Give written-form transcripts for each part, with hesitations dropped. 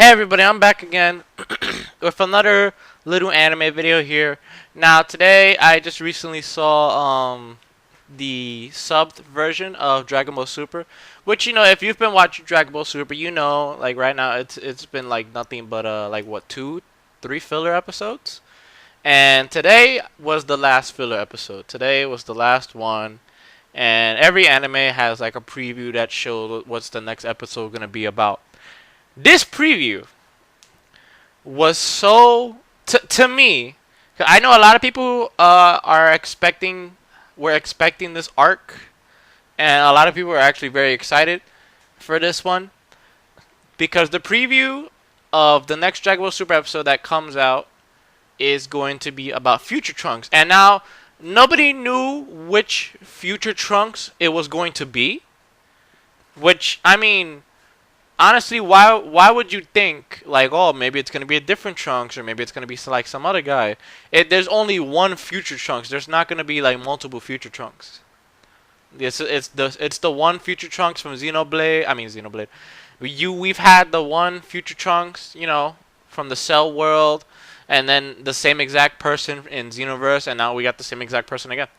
Hey everybody, I'm back again with another little anime video here. Now today I just recently saw the subbed version of Dragon Ball Super, which if you've been watching Dragon Ball Super, like right now it's been like nothing but like what 3 filler episodes. And today was the last filler episode. Today was the last one. And every anime has like a preview that shows what's the next episode going to be about. This preview was so to me. I know a lot of people were expecting this arc, and a lot of people are actually very excited for this one because the preview of the next Dragon Ball Super episode that comes out is going to be about Future Trunks, and now nobody knew which Future Trunks it was going to be. Which I mean, honestly, why would you think like, oh, maybe it's gonna be a different Trunks or maybe it's gonna be like some other guy? There's only one Future Trunks. There's not gonna be like multiple Future Trunks. It's the one Future Trunks from Xenoblade. I mean Xenoblade. We've had the one Future Trunks, from the Cell world, and then the same exact person in Xenoverse, and now we got the same exact person again.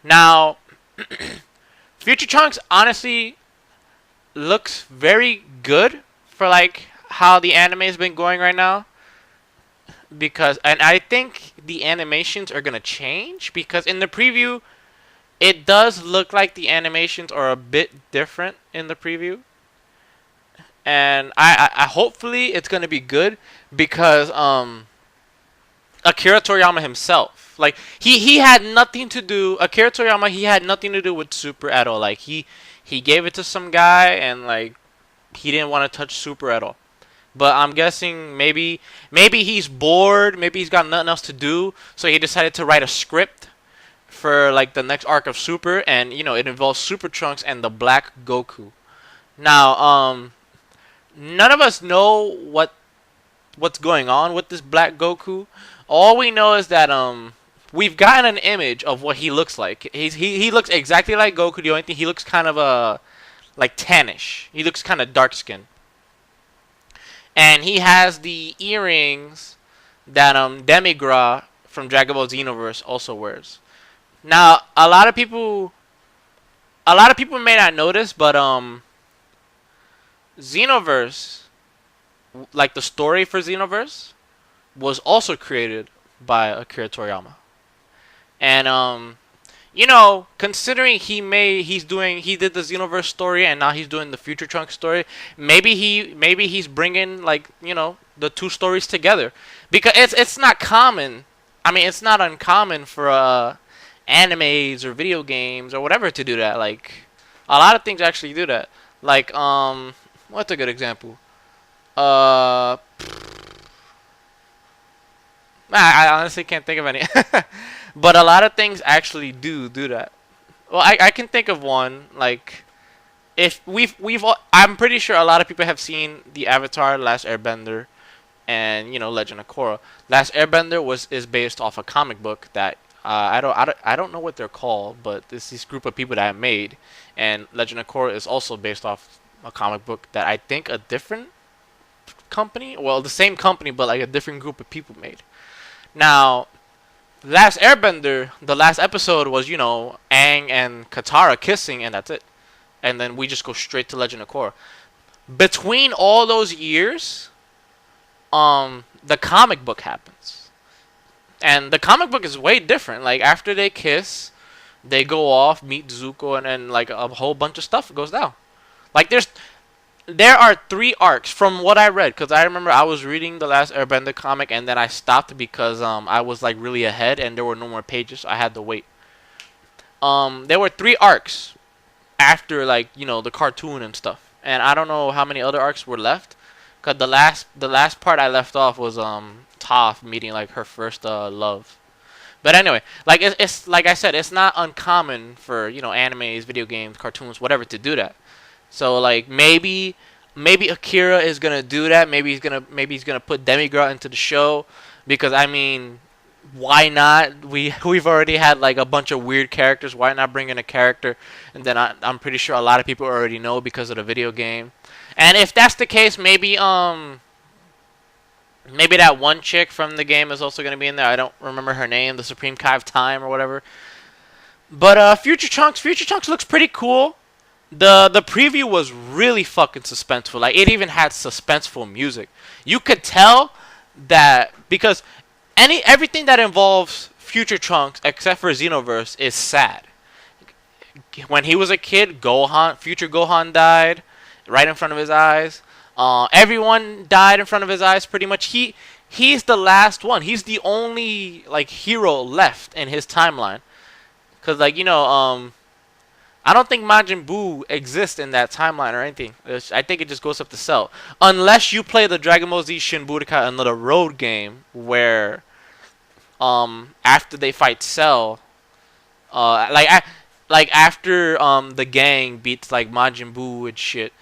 Now, Future Trunks honestly looks very good for like how the anime has been going right now, and I think the animations are gonna change because in the preview it does look like the animations are a bit different in the preview, and I hopefully it's gonna be good because Akira Toriyama himself, like he had nothing to do. Akira Toriyama, he had nothing to do with Super at all. Like he gave it to some guy and like he didn't want to touch Super at all. But I'm guessing maybe he's bored, maybe he's got nothing else to do, so he decided to write a script for like the next arc of Super, and it involves Super Trunks and the Black Goku. Now, none of us know what's going on with this Black Goku. All we know is that we've gotten an image of what he looks like. He looks exactly like Goku. The only thing, he looks kind of like tannish. He looks kind of dark skinned, and he has the earrings that Demigra from Dragon Ball Xenoverse also wears. Now, a lot of people may not notice, but Xenoverse, like the story for Xenoverse, was also created by Akira Toriyama. And considering he did the Xenoverse story and now he's doing the Future Trunks story, maybe he's bringing like, the two stories together, because it's not common. I mean, it's not uncommon for animes or video games or whatever to do that. Like a lot of things actually do that. Like what's a good example? Uh I honestly can't think of any. But a lot of things actually do that. Well, I can think of one. Like, if I'm pretty sure a lot of people have seen the Avatar: Last Airbender, and Legend of Korra. Last Airbender is based off a comic book that I don't know what they're called, but it's this group of people that I made, and Legend of Korra is also based off a comic book that I think a different company, well, the same company, but like a different group of people made. Now, Last Airbender, the last episode was, Aang and Katara kissing, and that's it. And then we just go straight to Legend of Korra. Between all those years, the comic book happens. And the comic book is way different. Like, after they kiss, they go off, meet Zuko, and then, like, a whole bunch of stuff goes down. Like, there are 3 arcs from what I read, because I remember I was reading the Last Airbender comic and then I stopped because I was like really ahead and there were no more pages, so I had to wait. There were 3 arcs after, like, the cartoon and stuff, and I don't know how many other arcs were left, because the last part I left off was Toph meeting like her first love. But anyway, like it's like I said, it's not uncommon for animes, video games, cartoons, whatever to do that. So like maybe Akira is gonna do that. Maybe he's gonna put Demigra into the show, because I mean, why not? We've already had like a bunch of weird characters. Why not bring in a character? And then I'm pretty sure a lot of people already know because of the video game. And if that's the case, maybe Maybe that one chick from the game is also gonna be in there. I don't remember her name, the Supreme Kai of Time or whatever. But Future Trunks looks pretty cool. The preview was really fucking suspenseful. Like it even had suspenseful music. You could tell that because everything that involves Future Trunks except for Xenoverse is sad. When he was a kid, future Gohan died right in front of his eyes. Everyone died in front of his eyes pretty much. He's the last one. He's the only like hero left in his timeline. Cause like I don't think Majin Buu exists in that timeline or anything. I think it just goes up to Cell, unless you play the Dragon Ball Z Shin Budokai another road game where after they fight Cell, like after the gang beats like Majin Buu and shit,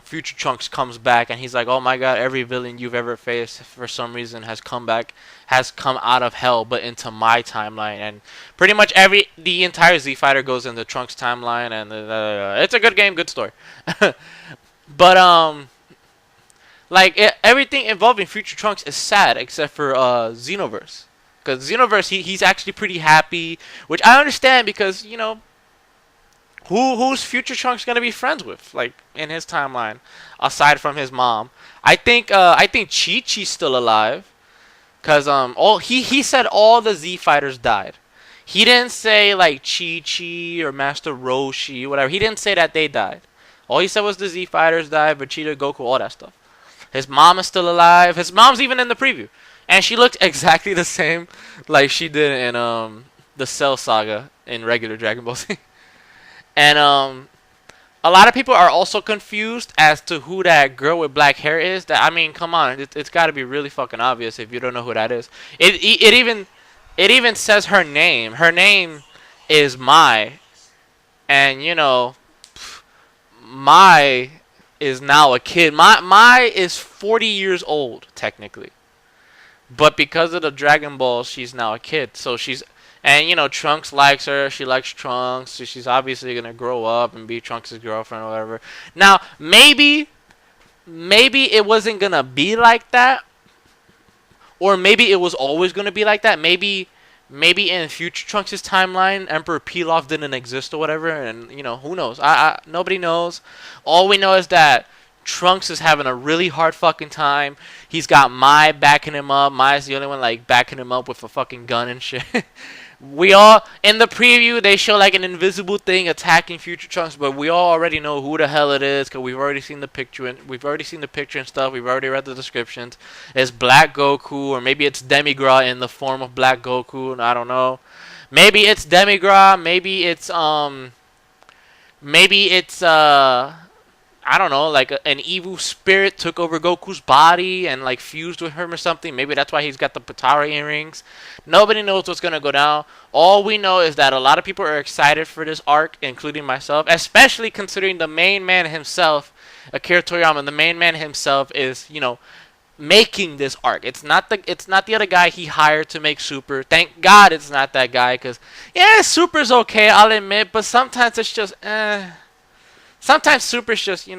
Future Trunks comes back and he's like, "Oh my God! Every villain you've ever faced for some reason has come back, has come out of hell, but into my timeline." And pretty much the entire Z Fighter goes into Trunks' timeline, and it's a good game, good story. But everything involving Future Trunks is sad except for Xenoverse, because Xenoverse he's actually pretty happy, which I understand because who's Future Trunks gonna be friends with, like in his timeline, aside from his mom? I think Chi Chi's still alive, cause all he said all the Z fighters died. He didn't say like Chi Chi or Master Roshi, whatever. He didn't say that they died. All he said was the Z fighters died, Vegeta, Goku, all that stuff. His mom is still alive. His mom's even in the preview, and she looked exactly the same like she did in the Cell Saga in regular Dragon Ball Z. And a lot of people are also confused as to who that girl with black hair is. That I mean, come on, it's got to be really fucking obvious if you don't know who that is. It even says her name. Her name is Mai, and Mai is now a kid. Mai is 40 years old technically, but because of the Dragon Ball, she's now a kid. So and Trunks likes her. She likes Trunks. So she's obviously gonna grow up and be Trunks' girlfriend or whatever. Now, maybe it wasn't gonna be like that, or maybe it was always gonna be like that. Maybe in future Trunks' timeline, Emperor Pilaf didn't exist or whatever, and who knows? Nobody knows. All we know is that Trunks is having a really hard fucking time. He's got Mai backing him up. Mai's the only one like backing him up with a fucking gun and shit. We all in the preview they show like an invisible thing attacking Future Trunks, but we all already know who the hell it is because we've already seen the picture and stuff. We've already read the descriptions. It's Black Goku, or maybe it's Demigra in the form of Black Goku, and I don't know. Maybe it's Demigra. Maybe it's I don't know, like an evil spirit took over Goku's body and like fused with him or something. Maybe that's why he's got the Potara earrings. Nobody knows what's gonna go down. All we know is that a lot of people are excited for this arc, including myself, especially considering the main man himself, Akira Toriyama. The main man himself is, making this arc. It's not the other guy he hired to make Super. Thank God it's not that guy, because yeah, Super's okay, I'll admit, but sometimes it's just Sometimes Super's just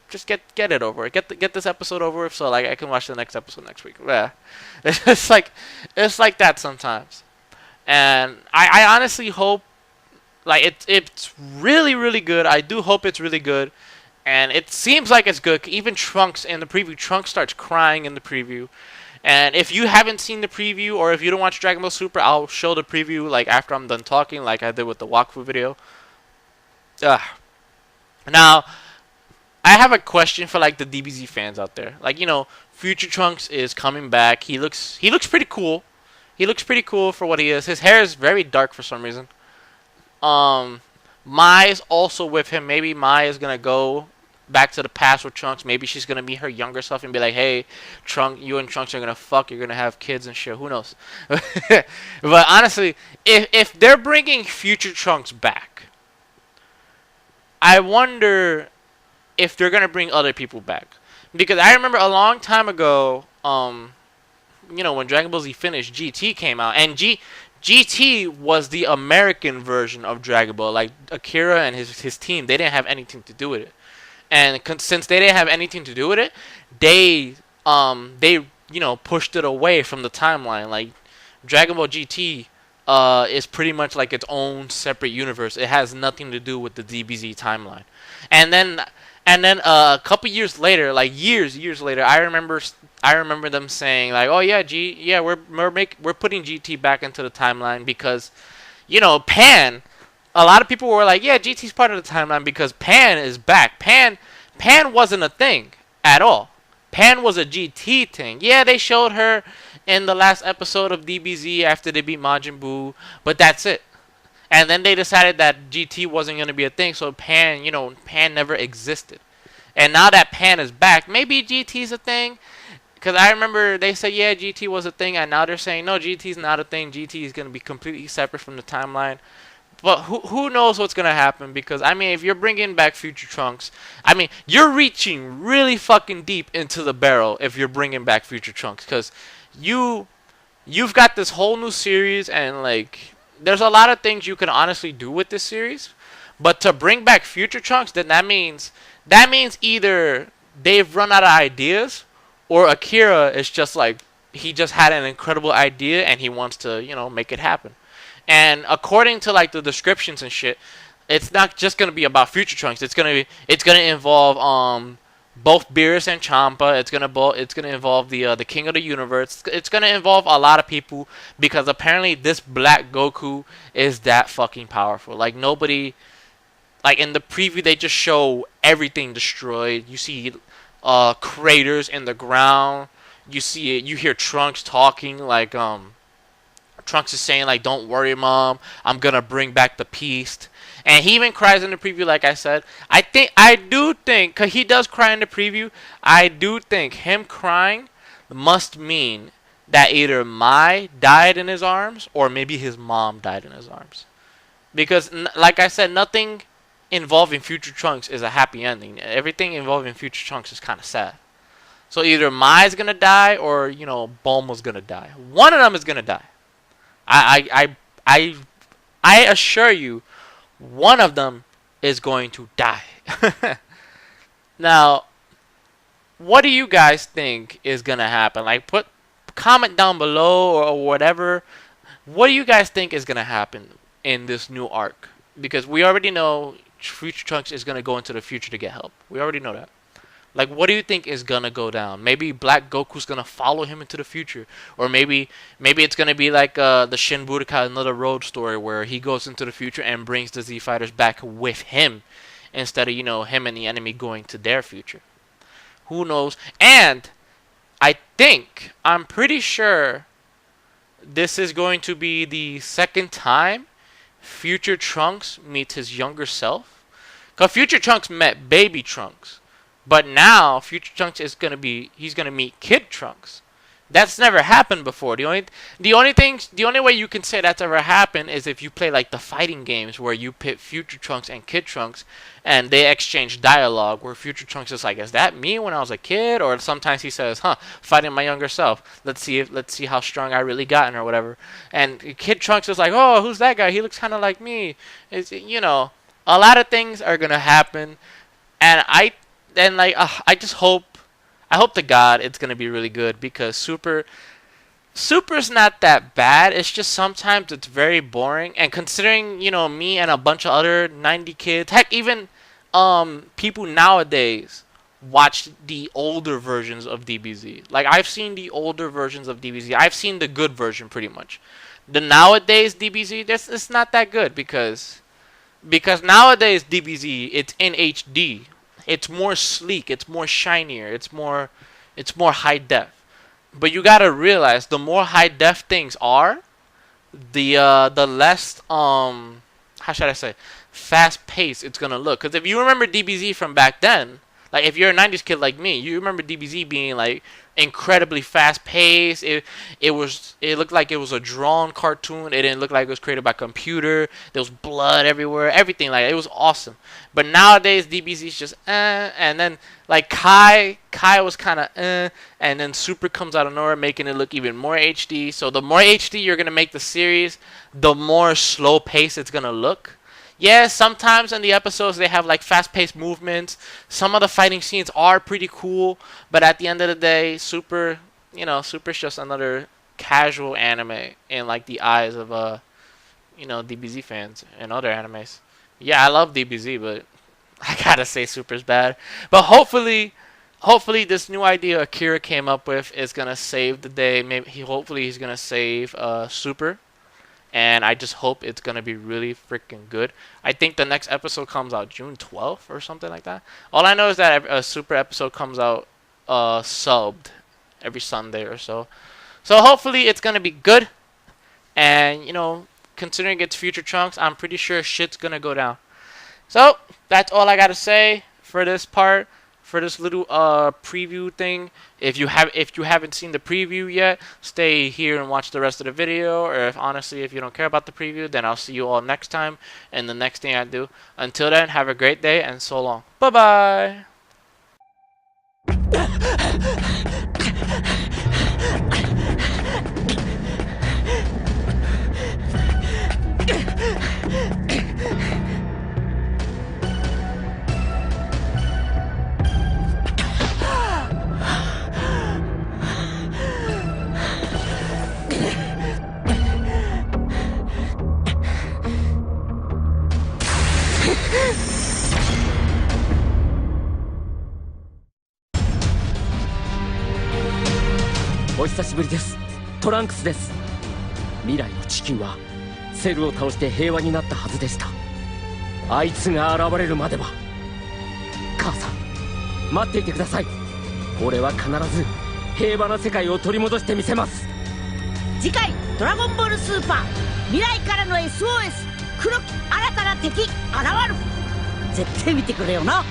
just get it over. Get this episode over with, so like I can watch the next episode next week. Yeah, it's like that sometimes, and I honestly hope like it's really really good. I do hope it's really good, and it seems like it's good. Even Trunks in the preview, Trunks starts crying in the preview, and if you haven't seen the preview or if you don't watch Dragon Ball Super, I'll show the preview like after I'm done talking, like I did with the walkthrough video. Ugh. Now, I have a question for like the DBZ fans out there. Like, Future Trunks is coming back. He looks pretty cool. He looks pretty cool for what he is. His hair is very dark for some reason. Mai's also with him. Maybe Mai is gonna go back to the past with Trunks. Maybe she's gonna meet her younger self and be like, "Hey, you and Trunks are gonna fuck. You're gonna have kids and shit. Who knows?" But honestly, if they're bringing Future Trunks back, I wonder if they're gonna bring other people back, because I remember a long time ago, when Dragon Ball Z finished, GT came out, and GT was the American version of Dragon Ball. Like Akira and his team, they didn't have anything to do with it, and since they didn't have anything to do with it, they pushed it away from the timeline. Like Dragon Ball GT is pretty much like its own separate universe. It has nothing to do with the DBZ timeline. And then a couple years later, like years later, I remember them saying like, "Oh yeah, we're putting GT back into the timeline because Pan." A lot of people were like, "Yeah, GT's part of the timeline because Pan is back." Pan wasn't a thing at all. Pan was a GT thing. Yeah, they showed her in the last episode of DBZ after they beat Majin Buu, but that's it. And then they decided that GT wasn't going to be a thing, so Pan never existed. And now that Pan is back, maybe GT's a thing. Because I remember they said, yeah, GT was a thing, and now they're saying, no, GT's not a thing. GT is going to be completely separate from the timeline. But who knows what's going to happen? Because, I mean, if you're bringing back Future Trunks, I mean, you're reaching really fucking deep into the barrel if you're bringing back Future Trunks. Because you've got this whole new series, and, like, there's a lot of things you can honestly do with this series. But to bring back Future Trunks, then that means either they've run out of ideas, or Akira is just like, he just had an incredible idea and he wants to, make it happen. And according to like the descriptions and shit, it's not just gonna be about Future Trunks. It's gonna involve both Beerus and Champa. It's gonna involve the King of the Universe. It's gonna involve a lot of people because apparently this Black Goku is that fucking powerful. Like nobody, like in the preview they just show everything destroyed. You see craters in the ground. You see it. You hear Trunks talking like Trunks is saying like, "Don't worry, Mom. I'm gonna bring back the peace." And he even cries in the preview, like I said. I do think, cause he does cry in the preview. I do think him crying must mean that either Mai died in his arms or maybe his mom died in his arms. Because, like I said, nothing involving Future Trunks is a happy ending. Everything involving Future Trunks is kind of sad. So either Mai's gonna die or Bulma's gonna die. One of them is gonna die. I assure you, one of them is going to die. Now, what do you guys think is gonna happen? Like, comment down below or whatever. What do you guys think is gonna happen in this new arc? Because we already know Future Trunks is gonna go into the future to get help. We already know that. Like, what do you think is gonna go down? Maybe Black Goku's gonna follow him into the future, or maybe it's gonna be like the Shin Budokai Another Road story where he goes into the future and brings the Z Fighters back with him, instead of him and the enemy going to their future. Who knows? And I'm pretty sure this is going to be the second time Future Trunks meets his younger self. Cause Future Trunks met Baby Trunks. But now Future Trunks he's gonna meet Kid Trunks. That's never happened before. The only way you can say that's ever happened is if you play like the fighting games where you pit Future Trunks and Kid Trunks and they exchange dialogue where Future Trunks is like, "Is that me when I was a kid?" Or sometimes he says, "Fighting my younger self. Let's see how strong I really gotten," or whatever. And Kid Trunks is like, "Oh, who's that guy? He looks kind of like me." It's a lot of things are gonna happen, and I just hope to God it's gonna be really good because Super's not that bad. It's just sometimes it's very boring. And considering me and a bunch of other 90 kids, heck, even people nowadays watch the older versions of DBZ. Like I've seen the older versions of DBZ. I've seen the good version pretty much. The nowadays DBZ, it's not that good because nowadays DBZ it's in HD. It's more sleek, it's more shinier, it's more high def. But you gotta realize the more high def things are, the less how should I say, fast paced it's gonna look. Because if you remember DBZ from back then, like if you're a 90s kid like me, you remember DBZ being like incredibly fast paced. It looked like it was a drawn cartoon. It didn't look like it was created by computer. There was blood everywhere, everything like it was awesome. But nowadays DBZ is just and then like Kai was kind of and then Super comes out of nowhere making it look even more HD. So the more HD you're gonna make the series, the more slow paced it's gonna look. Yeah, sometimes in the episodes they have like fast-paced movements. Some of the fighting scenes are pretty cool, but at the end of the day, Super you know, Super's just another casual anime in like the eyes of you know, DBZ fans and other animes. Yeah, I love DBZ, but I gotta say Super's bad. But hopefully this new idea Akira came up with is gonna save the day. Hopefully he's gonna save Super, and I just hope it's gonna be really freaking good. I think the next episode comes out June 12th or something like that. All I know is that a Super episode comes out subbed every Sunday or so. So hopefully it's gonna be good, and you know, considering it's Future Trunks, I'm pretty sure shit's gonna go down. So that's all I gotta say for this part, for this little preview thing. If you haven't seen the preview yet, stay here and watch the rest of the video. Or if you don't care about the preview, then I'll see you all next time and the next thing I do. Until then, have a great day and so long. Bye bye. お久しぶりです。トランクスです。未来の地球はセルを倒して平和になったはずでした。あいつが現れるまでは。母さん、待っていてください。俺は必ず平和な世界を取り戻してみせます。次回ドラゴンボールスーパー未来からの SOS 黒き新たな敵現る。絶対見てくれよな。